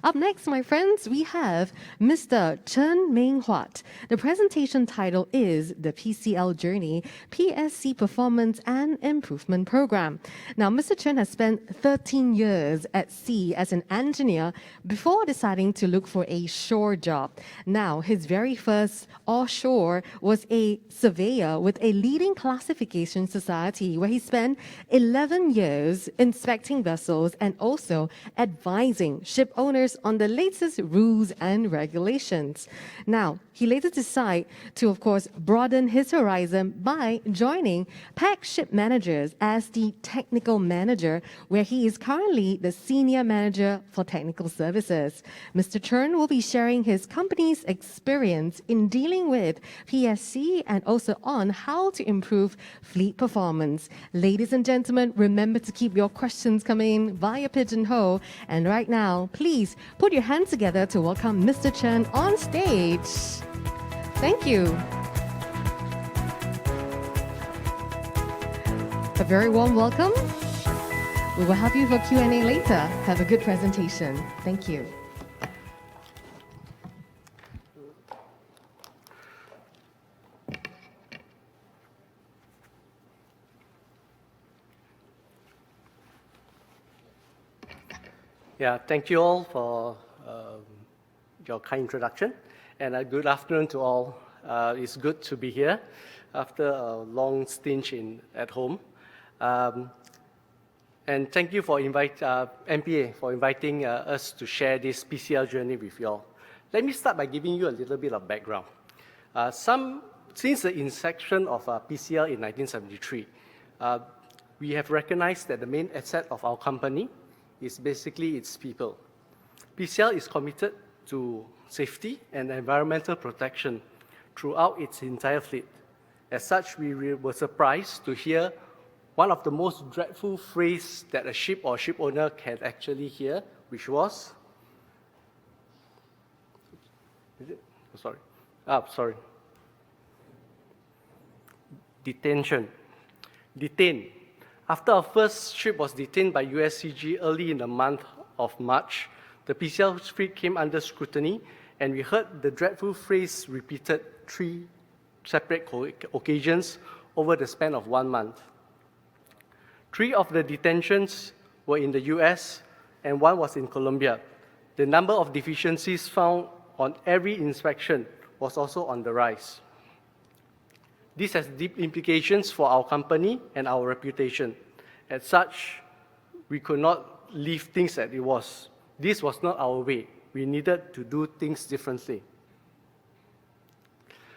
Up next, my friends, we have Mr. Chern Meng Huat. The presentation title is The PCL Journey, PSC Performance and Improvement Program. Now, Mr. Chern has spent 13 years at sea as an engineer before deciding to look for a shore job. Now, his very first offshore was a surveyor with a leading classification society where he spent 11 years inspecting vessels and also advising ship owners on the latest rules and regulations. Now, he later decided to, of course, broaden his horizon by joining PAC Ship Managers as the technical manager, where he is currently the senior manager for technical services. Mr. Chern will be sharing his company's experience in dealing with PSC and also on how to improve fleet performance. Ladies and gentlemen, remember to keep your questions coming via Pigeonhole. And right now, please put your hands together to welcome Mr. Chern on stage. Thank you. A very warm welcome. We will have you for Q&A later. Have a good presentation. Thank you. Yeah, thank you all for your kind introduction, and a good afternoon to all. It's good to be here after a long stint at home. And thank you for MPA for inviting us to share this PCL journey with you all. Let me start by giving you a little bit of background. Since the inception of PCL in 1973, we have recognized that the main asset of our company is basically its people. PCL is committed to safety and environmental protection throughout its entire fleet. As such, we were surprised to hear one of the most dreadful phrases that a ship or ship owner can actually hear, which was, detention. Detained. After our first ship was detained by USCG early in the month of March, the PCL fleet came under scrutiny, and we heard the dreadful phrase repeated 3 separate occasions over the span of 1 month. 3 of the detentions were in the US, and 1 was in Colombia. The number of deficiencies found on every inspection was also on the rise. This has deep implications for our company and our reputation. As such, we could not leave things as it was. This was not our way. We needed to do things differently.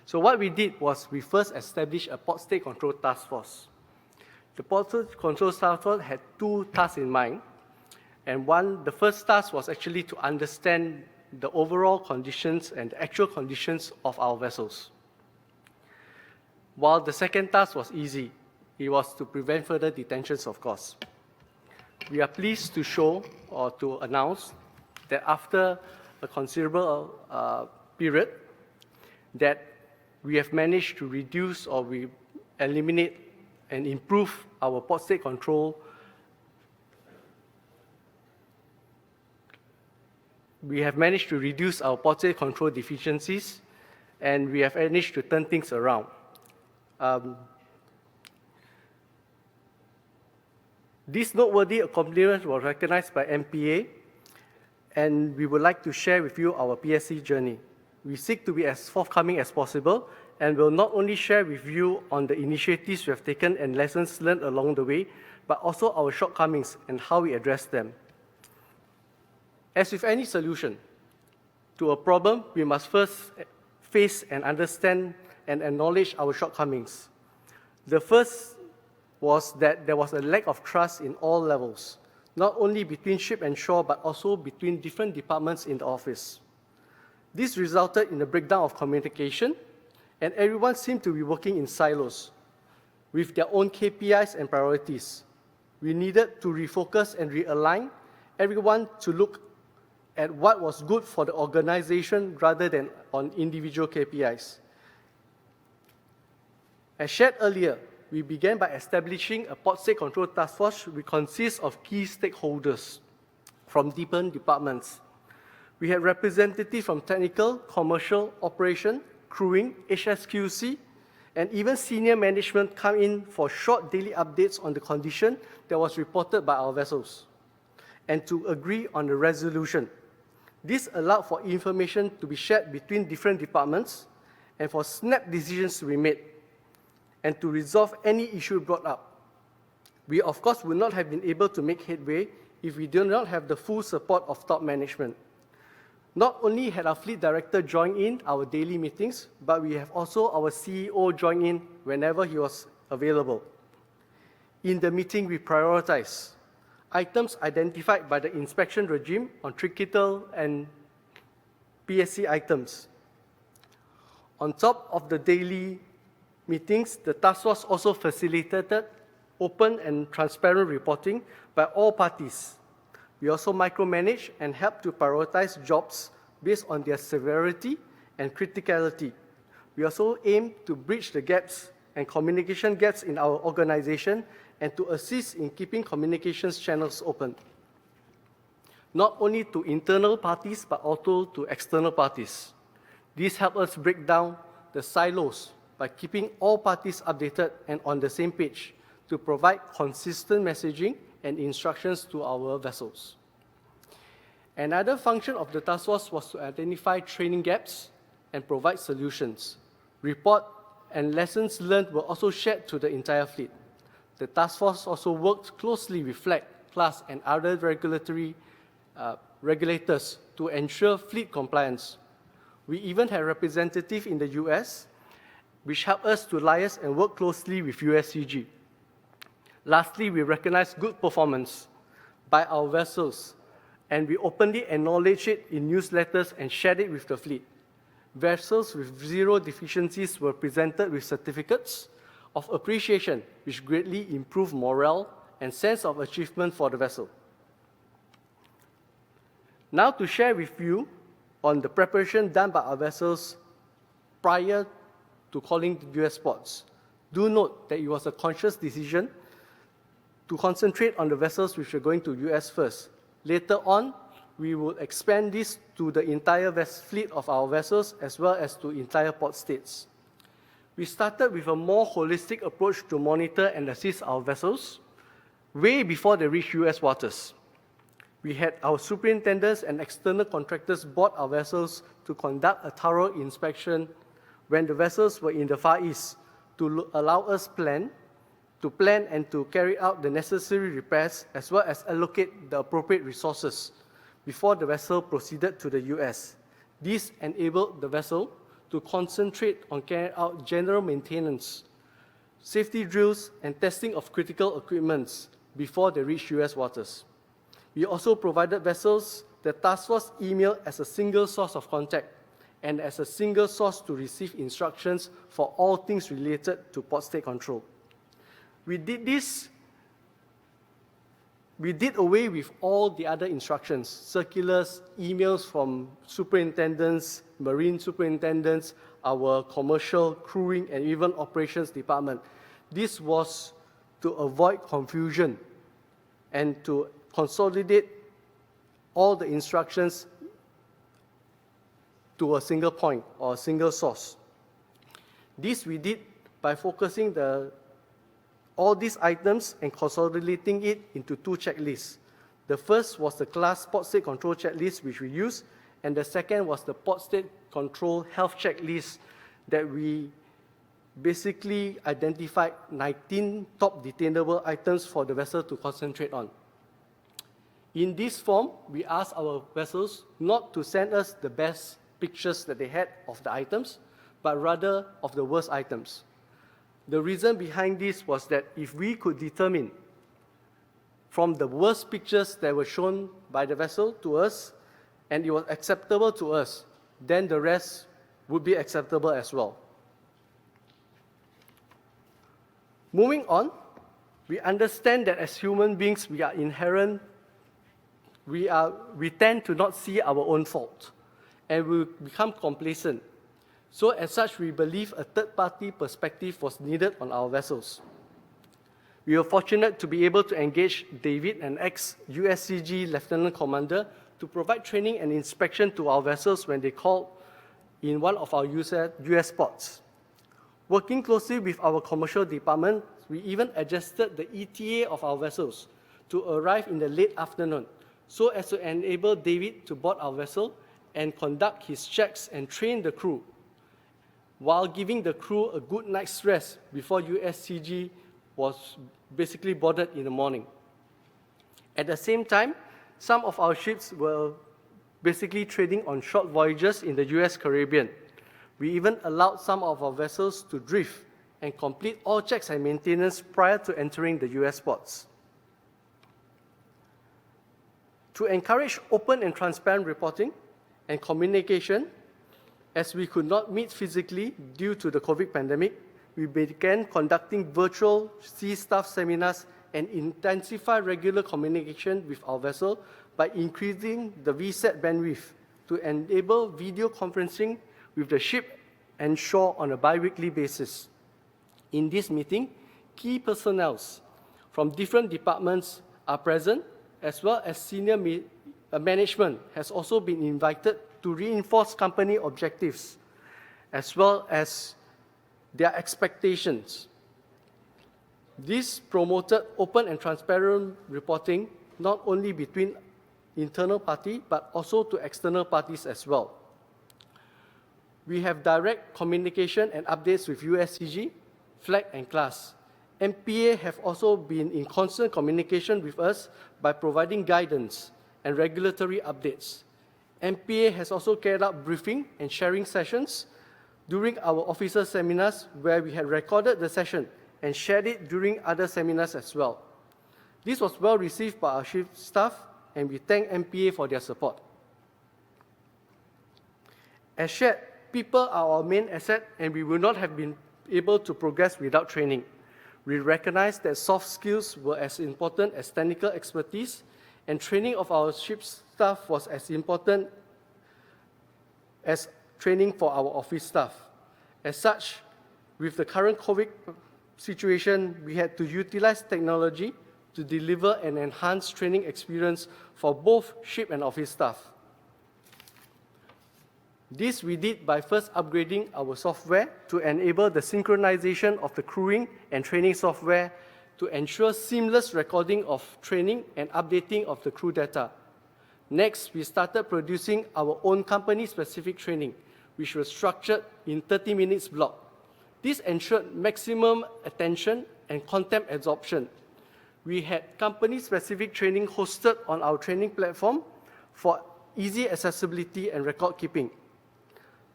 So what we did was we first established a Port State Control Task Force. The Port State Control Task Force had 2 tasks in mind, and the first task was actually to understand the overall conditions and the actual conditions of our vessels. While the second task was easy, it was to prevent further detentions, of course. We are pleased to show or to announce that after a considerable period, that we have managed to reduce or we eliminate and improve our port state control. We have managed to reduce our port state control deficiencies, and we have managed to turn things around. This noteworthy accomplishment was recognized by MPA, and we would like to share with you our PSC journey. We seek to be as forthcoming as possible, and will not only share with you on the initiatives we have taken and lessons learned along the way, but also our shortcomings and how we address them. As with any solution to a problem, we must first face and understand and acknowledge our shortcomings. The first was that there was a lack of trust in all levels, not only between ship and shore, but also between different departments in the office. This resulted in a breakdown of communication, and everyone seemed to be working in silos with their own KPIs and priorities. We needed to refocus and realign everyone to look at what was good for the organization rather than on individual KPIs. As shared earlier, we began by establishing a Port State Control Task Force which consists of key stakeholders from different departments. We had representatives from technical, commercial, operation, crewing, HSQC, and even senior management come in for short daily updates on the condition that was reported by our vessels, and to agree on the resolution. This allowed for information to be shared between different departments and for snap decisions to be made and to resolve any issue brought up. We, of course, would not have been able to make headway if we did not have the full support of top management. Not only had our fleet director join in our daily meetings, but we have also our CEO join in whenever he was available. In the meeting, we prioritize items identified by the inspection regime on critical and PSC items. On top of the daily meetings, the task force also facilitated open and transparent reporting by all parties. We also micromanage and help to prioritize jobs based on their severity and criticality. We also aim to bridge the gaps and communication gaps in our organization and to assist in keeping communications channels open, not only to internal parties, but also to external parties. This helps us break down the silos by keeping all parties updated and on the same page to provide consistent messaging and instructions to our vessels. Another function of the task force was to identify training gaps and provide solutions. Report and lessons learned were also shared to the entire fleet. The task force also worked closely with flag, class, and other regulators to ensure fleet compliance. We even had representatives in the US, which helped us to liaise and work closely with USCG. Lastly, we recognize good performance by our vessels, and we openly acknowledge it in newsletters and shared it with the fleet. Vessels with zero deficiencies were presented with certificates of appreciation, which greatly improved morale and sense of achievement for the vessel. Now to share with you on the preparation done by our vessels prior to calling the US ports. Do note that it was a conscious decision to concentrate on the vessels which are going to US first. Later on, we will expand this to the entire fleet of our vessels as well as to entire port states. We started with a more holistic approach to monitor and assist our vessels way before they reached US waters. We had our superintendents and external contractors board our vessels to conduct a thorough inspection when the vessels were in the Far East to allow us to plan and to carry out the necessary repairs as well as allocate the appropriate resources before the vessel proceeded to the US. This enabled the vessel to concentrate on carrying out general maintenance, safety drills, and testing of critical equipment before they reach US waters. We also provided vessels the task force email as a single source of contact and as a single source to receive instructions for all things related to port state control. We did away with all the other instructions, circulars, emails from superintendents, marine superintendents, our commercial, crewing, and even operations department. This was to avoid confusion and to consolidate all the instructions to a single point or a single source. This we did by focusing all these items and consolidating it into two checklists. The first was the class port state control checklist, which we used, and the second was the port state control health checklist that we basically identified 19 top detainable items for the vessel to concentrate on. In this form, we asked our vessels not to send us the best pictures that they had of the items, but rather of the worst items. The reason behind this was that if we could determine from the worst pictures that were shown by the vessel to us, and it was acceptable to us, then the rest would be acceptable as well. Moving on, we understand that as human beings, we tend to not see our own fault, and we become complacent. So as such, we believe a third-party perspective was needed on our vessels. We were fortunate to be able to engage David, an ex-USCG Lieutenant Commander, to provide training and inspection to our vessels when they called in one of our US ports. Working closely with our commercial department, we even adjusted the ETA of our vessels to arrive in the late afternoon so as to enable David to board our vessel and conduct his checks and train the crew, while giving the crew a good night's rest before USCG was basically boarded in the morning. At the same time, some of our ships were basically trading on short voyages in the US Caribbean. We even allowed some of our vessels to drift and complete all checks and maintenance prior to entering the US ports. To encourage open and transparent reporting and communication, as we could not meet physically due to the COVID pandemic, we began conducting virtual sea staff seminars and intensify regular communication with our vessel by increasing the VSAT bandwidth to enable video conferencing with the ship and shore on a bi-weekly basis. In this meeting, key personnel from different departments are present, as well as senior management has also been invited to reinforce company objectives, as well as their expectations. This promoted open and transparent reporting, not only between internal parties, but also to external parties as well. We have direct communication and updates with USCG, flag and class. MPA have also been in constant communication with us by providing guidance and regulatory updates. MPA has also carried out briefing and sharing sessions during our officer seminars, where we had recorded the session and shared it during other seminars as well. This was well received by our ship staff, and we thank MPA for their support. As shared, people are our main asset, and we would not have been able to progress without training. We recognize that soft skills were as important as technical expertise, and training of our ship staff was as important as training for our office staff. As such, with the current COVID situation, we had to utilize technology to deliver an enhanced training experience for both ship and office staff. This we did by first upgrading our software to enable the synchronization of the crewing and training software to ensure seamless recording of training and updating of the crew data. Next, we started producing our own company-specific training, which was structured in 30 minutes block. This ensured maximum attention and content absorption. We had company-specific training hosted on our training platform for easy accessibility and record keeping.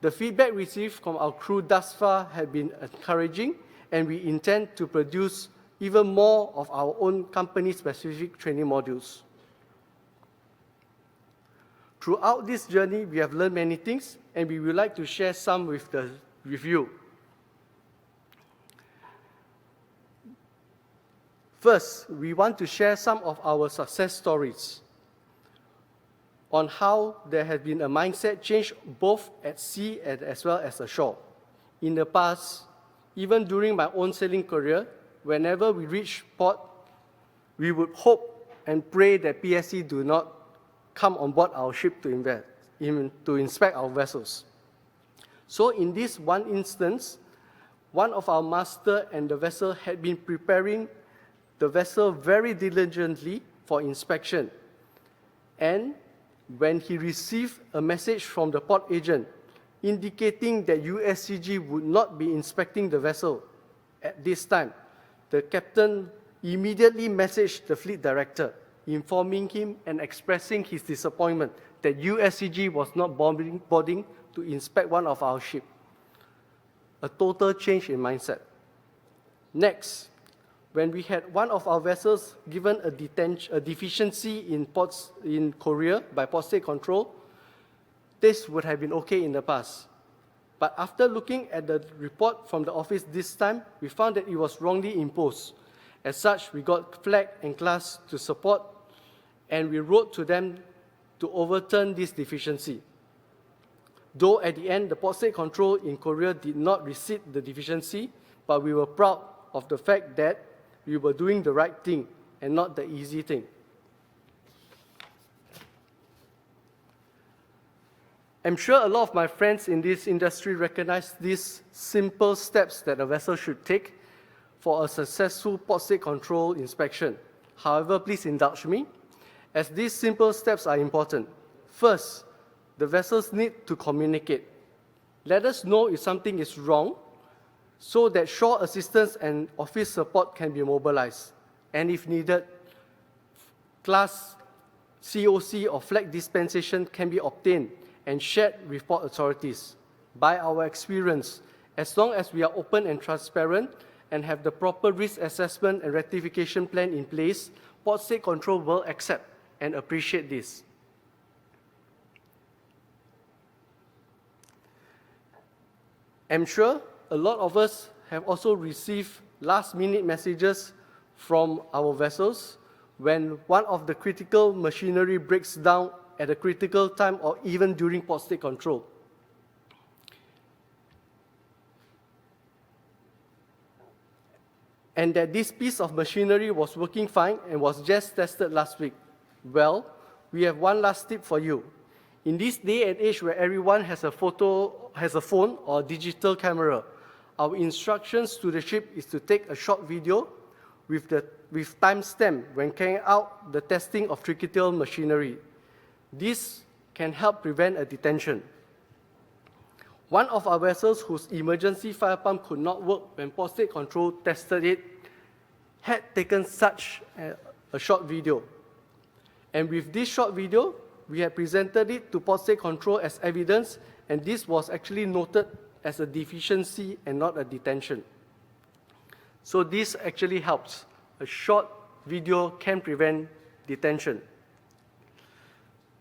The feedback received from our crew thus far has been encouraging, and we intend to produce even more of our own company-specific training modules. Throughout this journey, we have learned many things, and we would like to share some with you. First, we want to share some of our success stories on how there has been a mindset change both at sea and as well as ashore. In the past, even during my own sailing career, whenever we reach port, we would hope and pray that PSC do not come on board our ship to inspect our vessels. So in this one instance, one of our master and the vessel had been preparing the vessel very diligently for inspection. And when he received a message from the port agent indicating that USCG would not be inspecting the vessel at this time, the captain immediately messaged the fleet director, informing him and expressing his disappointment that USCG was not boarding to inspect one of our ships. A total change in mindset. Next, when we had one of our vessels given a deficiency in Korea by port state control, this would have been okay in the past. But after looking at the report from the office this time, we found that it was wrongly imposed. As such, we got flag and class to support, and we wrote to them to overturn this deficiency. Though at the end, the port state control in Korea did not receive the deficiency, but we were proud of the fact that we were doing the right thing and not the easy thing. I'm sure a lot of my friends in this industry recognize these simple steps that a vessel should take for a successful port state control inspection. However, please indulge me, as these simple steps are important. First, the vessels need to communicate. Let us know if something is wrong so that shore assistance and office support can be mobilized. And if needed, class COC or flag dispensation can be obtained and shared with port authorities. By our experience, as long as we are open and transparent and have the proper risk assessment and rectification plan in place, port state control will accept and appreciate this. I'm sure a lot of us have also received last-minute messages from our vessels when one of the critical machinery breaks down at a critical time or even during port state control. And that this piece of machinery was working fine and was just tested last week. Well, we have one last tip for you. In this day and age where everyone has a phone or digital camera, our instructions to the ship is to take a short video with timestamp when carrying out the testing of critical machinery. This can help prevent a detention. One of our vessels whose emergency fire pump could not work when port state control tested it had taken such a short video. And with this short video, we had presented it to port state control as evidence, and this was actually noted as a deficiency and not a detention. So this actually helps. A short video can prevent detention.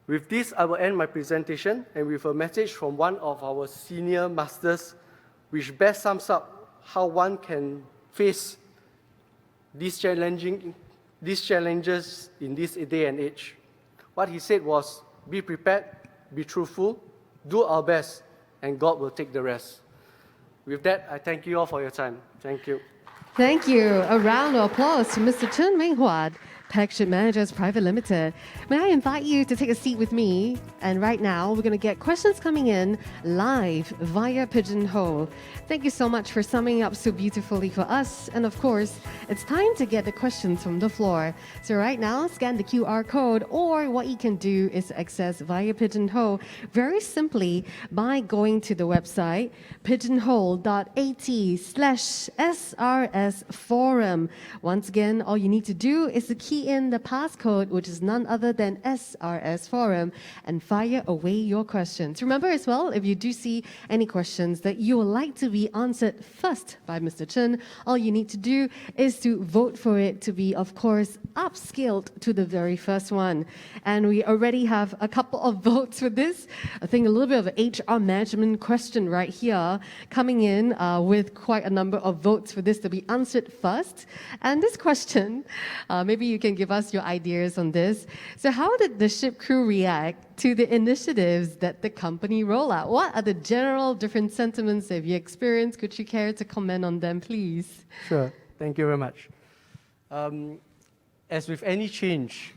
With this, I will end my presentation and with a message from one of our senior masters, which best sums up how one can face these challenges in this day and age. What he said was, be prepared, be truthful, do our best, and God will take the rest. With that, I thank you all for your time. Thank you. Thank you. A round of applause to Mr. Chern Meng Huat, Pack Ship Managers Private Limited. May I invite you to take a seat with me? And right now, we're going to get questions coming in live via Pigeonhole. Thank you so much for summing up so beautifully for us. And of course, it's time to get the questions from the floor. So right now, scan the QR code, or what you can do is access via Pigeonhole very simply by going to the website pigeonhole.at/SRS forum. Once again, all you need to do is to key in the passcode, which is none other than SRS forum, and fire away your questions. Remember as well, if you do see any questions that you would like to be answered first by Mr. Chern, all you need to do is to vote for it to be, of course, upscaled to the very first one. And we already have a couple of votes for this. I think a little bit of an HR management question right here coming in with quite a number of votes for this to be answered first. And this question, maybe you can give us your ideas on this. So how did the ship crew react to the initiatives that the company roll out? What are the general different sentiments that you experienced? Could you care to comment on them, please? Sure. Thank you very much. As with any change,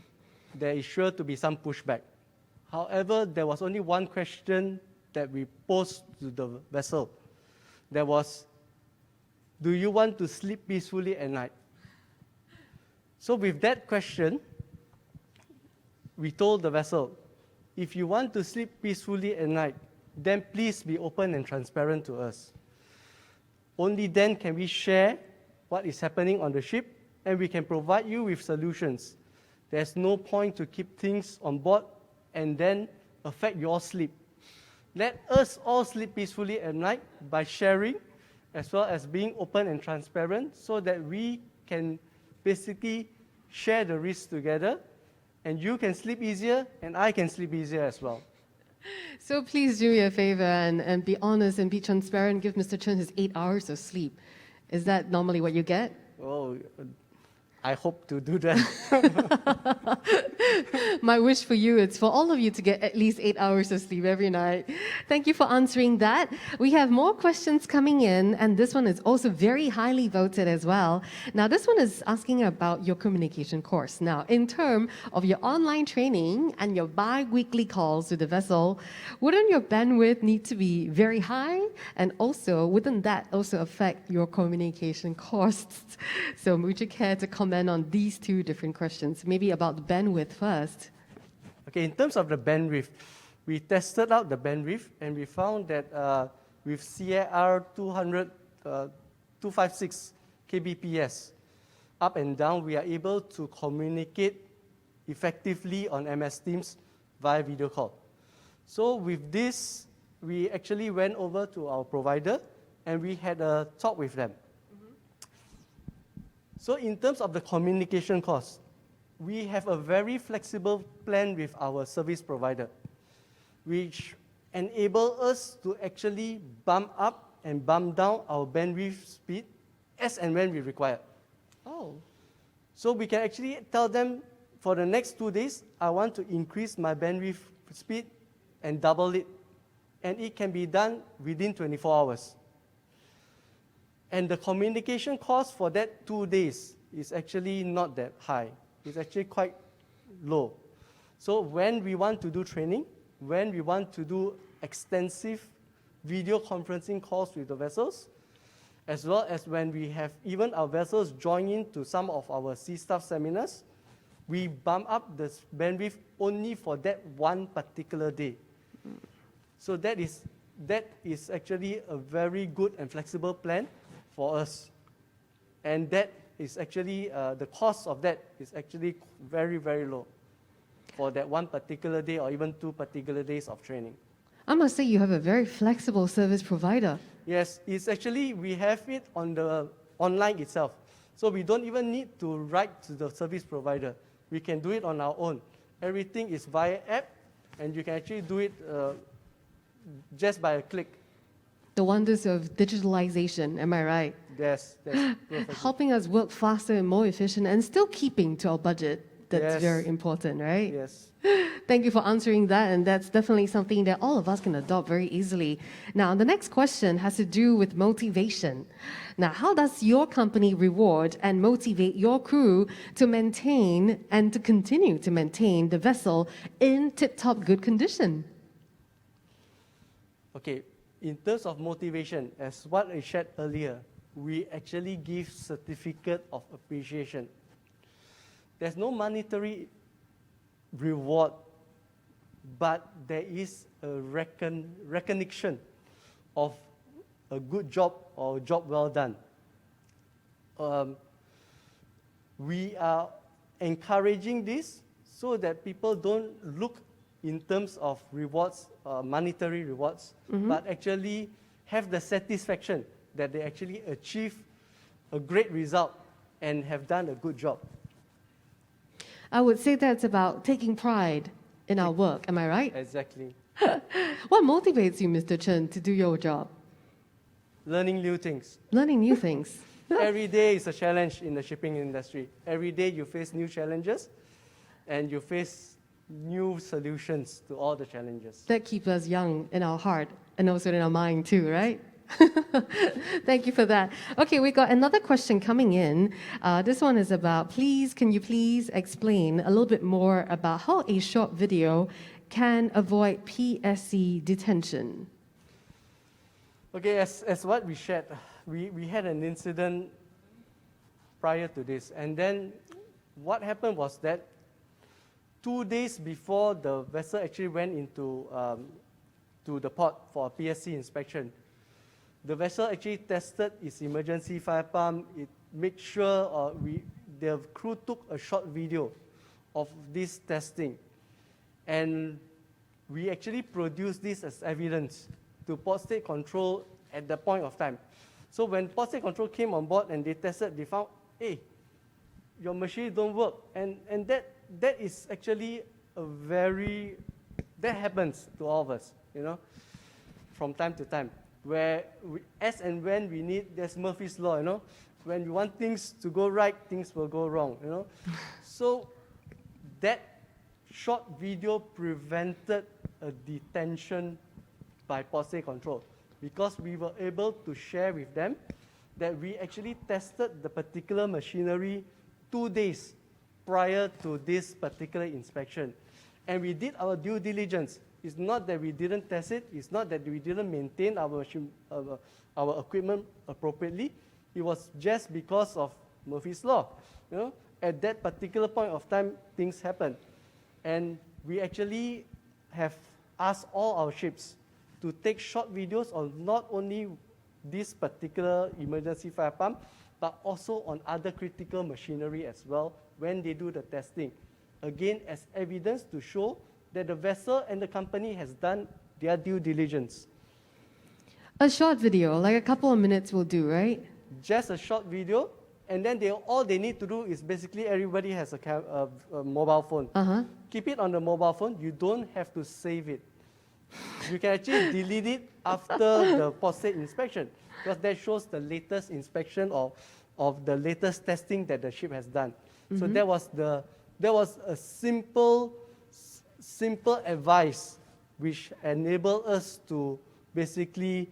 there is sure to be some pushback. However, there was only one question that we posed to the vessel. There was, do you want to sleep peacefully at night? So with that question, we told the vessel, if you want to sleep peacefully at night, then please be open and transparent to us. Only then can we share what is happening on the ship, and we can provide you with solutions. There's no point to keep things on board and then affect your sleep. Let us all sleep peacefully at night by sharing, as well as being open and transparent, so that we can basically share the risk together, and you can sleep easier, and I can sleep easier as well. So please do me a favor and be honest and be transparent. Give Mr. Chern his 8 hours of sleep. Is that normally what you get? Oh, I hope to do that. My wish for you is for all of you to get at least 8 hours of sleep every night. Thank you for answering that. We have more questions coming in, and this one is also very highly voted as well. Now, this one is asking about your communication course. Now, in terms of your online training and your bi-weekly calls to the vessel, wouldn't your bandwidth need to be very high? And also, wouldn't that also affect your communication costs? So would you care to comment on these two different questions? Maybe about the bandwidth first. Okay, in terms of the bandwidth, we tested out the bandwidth and we found that with CAR 256 kbps, up and down, we are able to communicate effectively on MS Teams via video call. So with this, we actually went over to our provider and we had a talk with them. So in terms of the communication cost, we have a very flexible plan with our service provider, which enable us to actually bump up and bump down our bandwidth speed as and when we require. Oh. So we can actually tell them, for the next 2 days, I want to increase my bandwidth speed and double it. And it can be done within 24 hours. And the communication cost for that 2 days is actually not that high. It's actually quite low. So when we want to do training, when we want to do extensive video conferencing calls with the vessels, as well as when we have even our vessels join in to some of our sea staff seminars, we bump up the bandwidth only for that one particular day. So that is actually a very good and flexible plan for us. And that is actually, the cost of that is actually very, very low for that one particular day or even 2 particular days of training. I must say you have a very flexible service provider. Yes, it's actually, we have it on the online itself. So we don't even need to write to the service provider. We can do it on our own. Everything is via app, and you can actually do it just by a click. The wonders of digitalization, am I right? Yes, that's perfect. Helping us work faster and more efficient and still keeping to our budget. That's Yes. very important, right? Yes. Thank you for answering that, and that's definitely something that all of us can adopt very easily. Now, the next question has to do with motivation. Now, how does your company reward and motivate your crew to maintain and to continue to maintain the vessel in tip-top good condition? Okay, in terms of motivation, as what I shared earlier, we actually give certificate of appreciation. There's no monetary reward, but there is a recognition of a good job or a job well done. We are encouraging this so that people don't look in terms of rewards, monetary rewards, but actually have the satisfaction that they actually achieve a great result and have done a good job. I would say that's about taking pride in our work, am I right? Exactly. What motivates you, Mr. Chern, to do your job? Learning new things. Learning new things. Every day is a challenge in the shipping industry. Every day you face new challenges and you face new solutions to all the challenges. That keeps us young in our heart and also in our mind too, right? Thank you for that. Okay, we got another question coming in. This one is about, can you please explain a little bit more about how a short video can avoid PSC detention? Okay, as what we shared, we had an incident prior to this. And then what happened was that 2 days before the vessel actually went into to the port for a PSC inspection, the vessel actually tested its emergency fire pump. It made sure the crew took a short video of this testing. And we actually produced this as evidence to Port State Control at the point of time. So when Port State Control came on board and they tested, they found, hey, your machine don't work. And that is actually that happens to all of us, from time to time, where as and when we need, there's Murphy's Law, when you want things to go right, things will go wrong, you know. So that short video prevented a detention by POTSE control because we were able to share with them that we actually tested the particular machinery 2 days prior to this particular inspection. And we did our due diligence. It's not that we didn't test it. It's not that we didn't maintain our equipment appropriately. It was just because of Murphy's Law. You know, at that particular point of time, things happened. And we actually have asked all our ships to take short videos on not only this particular emergency fire pump, but also on other critical machinery as well when they do the testing. Again, as evidence to show that the vessel and the company has done their due diligence. A short video, like a couple of minutes will do, right? Just a short video, and then all they need to do is basically everybody has a mobile phone. Keep it on the mobile phone. You don't have to save it. You can actually delete it after the post-state inspection because that shows the latest inspection of the latest testing that the ship has done. So that was a simple advice which enabled us to basically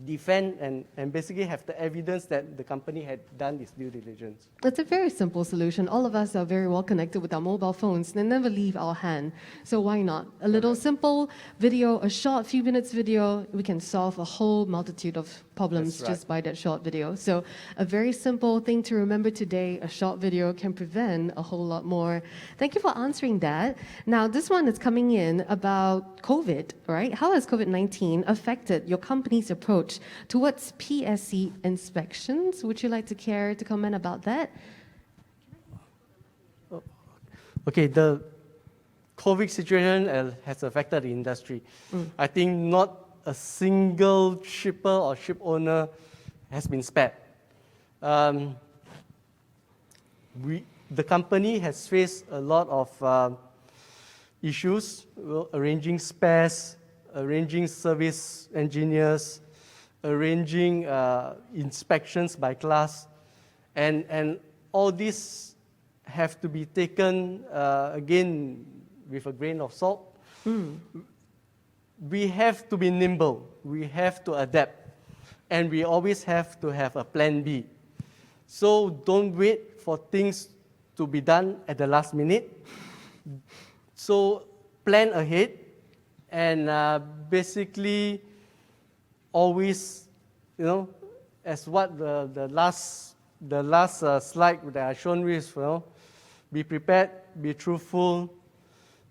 defend and basically have the evidence that the company had done its due diligence. It's a very simple solution. All of us are very well connected with our mobile phones. They never leave our hand. So why not? A little simple video, a short few minutes video, we can solve a whole multitude of problems just by that short video. So a very simple thing to remember today, a short video can prevent a whole lot more. Thank you for answering that. Now, this one is coming in about COVID, right? How has COVID-19 affected your company's approach towards PSC inspections? Would you like to care to comment about that? Okay, the COVID situation has affected the industry. I think not a single shipper or ship owner has been spared. The company has faced a lot of issues, arranging spares, arranging service engineers, arranging inspections by class, and all these have to be taken again with a grain of salt. We have to be nimble, we have to adapt, and we always have to have a plan B. So don't wait for things to be done at the last minute. So plan ahead and basically always, you know, as what the last slide that I shown you is, you know, be prepared, be truthful,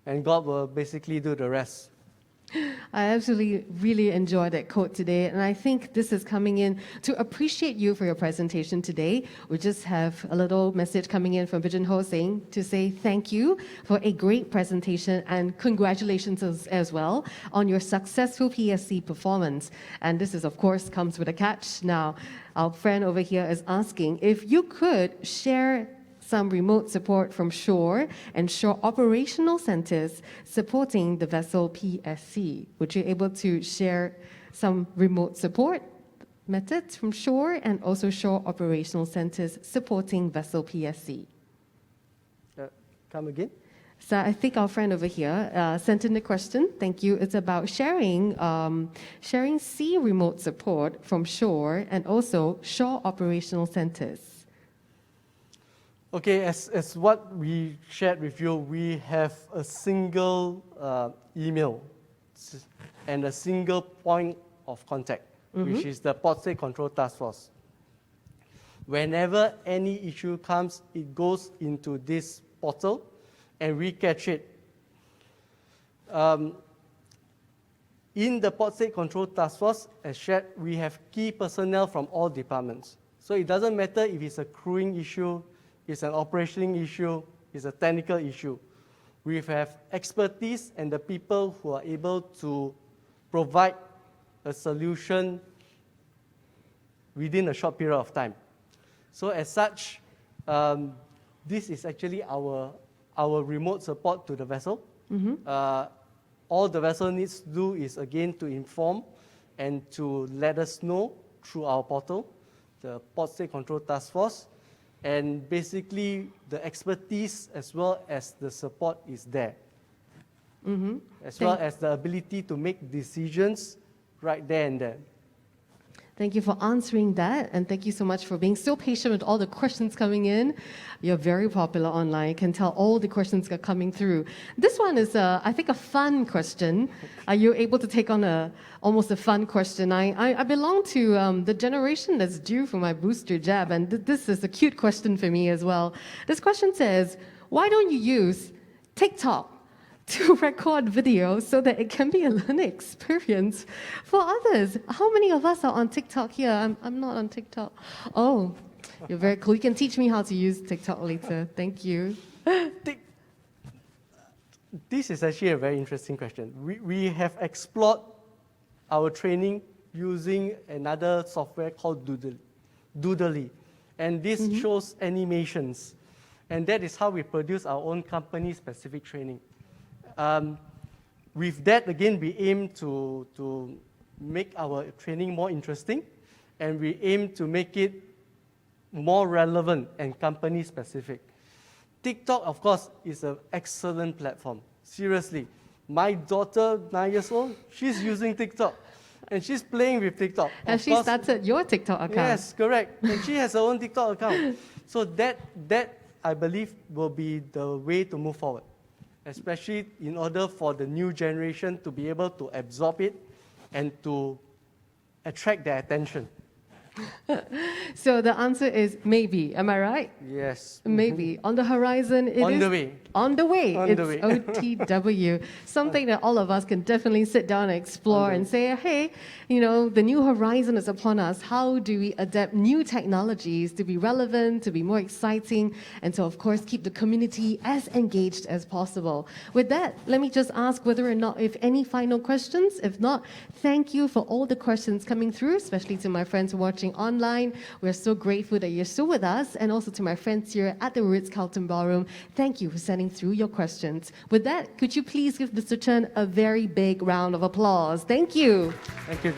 and God will basically do the rest. I absolutely really enjoyed that quote today, and I think this is coming in to appreciate you for your presentation today. We just have a little message coming in from Pigeon Ho saying to say thank you for a great presentation and congratulations as well on your successful PSC performance. And this is, of course, comes with a catch. Now, our friend over here is asking if you could share some remote support from shore and shore operational centers supporting the vessel PSC. Would you able to share some remote support methods from shore and also shore operational centers supporting vessel PSC? Come again? So I think our friend over here sent in a question. Thank you. It's about sharing sea remote support from shore and also shore operational centers. Okay, as what we shared with you, we have a single email and a single point of contact, which is the Port State Control Task Force. Whenever any issue comes, it goes into this portal and we catch it. In the Port State Control Task Force, as shared, we have key personnel from all departments. So it doesn't matter if it's a crewing issue, it's an operational issue, it's a technical issue. We have expertise and the people who are able to provide a solution within a short period of time. So as such, this is actually our remote support to the vessel. All the vessel needs to do is again to inform and to let us know through our portal the Port State Control Task Force, and basically the expertise as well as the support is there, as well as the ability to make decisions right there and then. Thank you for answering that, and thank you so much for being so patient with all the questions coming in. You're very popular online. I can tell all the questions are coming through. This one is, I think, a fun question. Are you able to take on almost a fun question? I belong to the generation that's due for my booster jab, and this is a cute question for me as well. This question says, why don't you use TikTok to record video so that it can be a learning experience for others? How many of us are on TikTok here? I'm not on TikTok. Oh, you're very cool. You can teach me how to use TikTok later. Thank you. This is actually a very interesting question. We have explored our training using another software called Doodly. And this shows animations. And that is how we produce our own company-specific training. With that, again, we aim to make our training more interesting, and we aim to make it more relevant and company-specific. TikTok, of course, is an excellent platform. Seriously. My daughter, 9 years old, she's using TikTok, and she's playing with TikTok. Has she started your TikTok account? Yes, correct. And she has her own TikTok account. So that, I believe, will be the way to move forward, especially in order for the new generation to be able to absorb it and to attract their attention. So the answer is maybe. Am I right? Yes. Maybe. On the horizon, it is... On the way. On the way. On It's the way. OTW. Something that all of us can definitely sit down and explore and say, hey, you know, the new horizon is upon us. How do we adapt new technologies to be relevant, to be more exciting, and to, of course, keep the community as engaged as possible? With that, let me just ask whether or not, if any final questions. If not, thank you for all the questions coming through, especially to my friends watching online. We're so grateful that you're still with us, and also to my friends here at the Ritz-Carlton Ballroom. Thank you for sending through your questions. With that, could you please give Mr. Chern a very big round of applause? Thank you. Thank you.